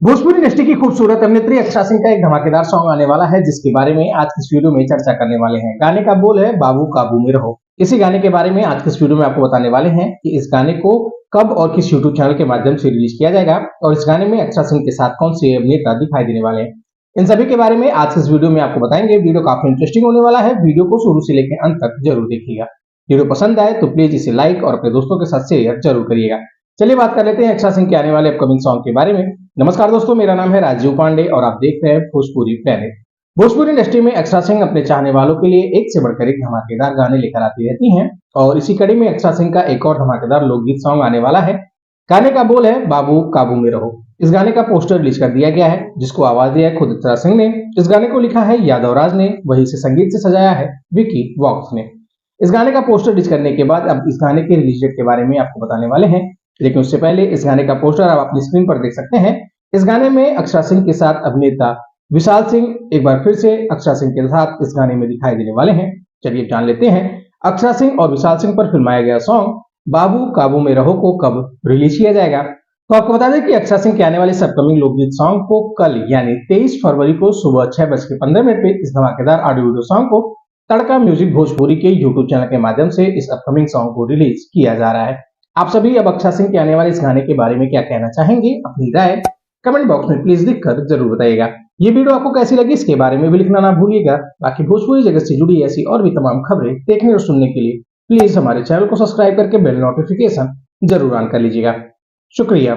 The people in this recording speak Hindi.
भोजपुरी इंडस्ट्री की खूबसूरत अभिनेत्री अक्षरा सिंह का एक धमाकेदार सॉन्ग आने वाला है, जिसके बारे में आज की इस वीडियो में चर्चा करने वाले हैं। गाने का बोल है बाबू काबू में रहो। इसी गाने के बारे में आज की इस वीडियो में आपको बताने वाले हैं कि इस गाने को कब और किस यूट्यूब चैनल के माध्यम से रिलीज किया जाएगा और इस गाने में अक्षरा सिंह के साथ कौन से अभिनेता दिखाई देने वाले हैं। इन सभी के बारे में आज की इस वीडियो में आपको बताएंगे। वीडियो काफी इंटरेस्टिंग होने वाला है, वीडियो को शुरू से लेकर अंत तक जरूर देखिएगा। वीडियो पसंद आए तो प्लीज इसे लाइक और अपने दोस्तों के साथ शेयर जरूर करिएगा। चलिए बात कर लेते हैं अक्षरा सिंह के आने वाले अपकमिंग सॉन्ग के बारे में। नमस्कार दोस्तों, मेरा नाम है राजीव पांडे और आप देख रहे हैं भोजपुरी प्लेनेट। भोजपुरी इंडस्ट्री में अक्षरा सिंह अपने चाहने वालों के लिए एक से बढ़कर एक धमाकेदार गाने लेकर आती रहती हैं और इसी कड़ी में अक्षरा सिंह का एक और धमाकेदार लोकगीत सॉन्ग आने वाला है। गाने का बोल है बाबू काबू में रहो। इस गाने का पोस्टर रिलीज कर दिया गया है, जिसको आवाज दिया है खुद अक्षरा सिंह ने। इस गाने को लिखा है यादव राज ने, वहीं से संगीत से सजाया है विकी वॉक्स ने। इस गाने का पोस्टर रिलीज करने के बाद अब इस गाने के रिलीज डेट के बारे में आपको बताने वाले हैं, लेकिन उससे पहले इस गाने का पोस्टर आप अपनी स्क्रीन पर देख सकते हैं। इस गाने में अक्षरा सिंह के साथ अभिनेता विशाल सिंह एक बार फिर से अक्षरा सिंह के साथ इस गाने में दिखाई देने वाले हैं। चलिए जान लेते हैं अक्षरा सिंह और विशाल सिंह पर फिल्माया गया सॉन्ग बाबू काबू में रहो को कब रिलीज किया जाएगा। तो आपको बता दें कि अक्षरा सिंह के आने वाले इस अपकमिंग लोकगीत सॉन्ग को कल यानी 23 फरवरी को सुबह 6:15 पे इस धमाकेदार ऑडियो वीडियो सॉन्ग को तड़का म्यूजिक भोजपुरी के यूट्यूब चैनल के माध्यम से इस अपकमिंग सॉन्ग को रिलीज किया जा रहा है। आप सभी अब अक्षरा सिंह के आने वाले इस गाने के बारे में क्या कहना चाहेंगे, अपनी राय कमेंट बॉक्स में प्लीज लिखकर जरूर बताइएगा। ये वीडियो आपको कैसी लगी इसके बारे में भी लिखना ना भूलिएगा। बाकी भोजपुरी जगत से जुड़ी ऐसी और भी तमाम खबरें देखने और सुनने के लिए प्लीज हमारे चैनल को सब्सक्राइब करके बेल नोटिफिकेशन जरूर ऑन कर लीजिएगा। शुक्रिया।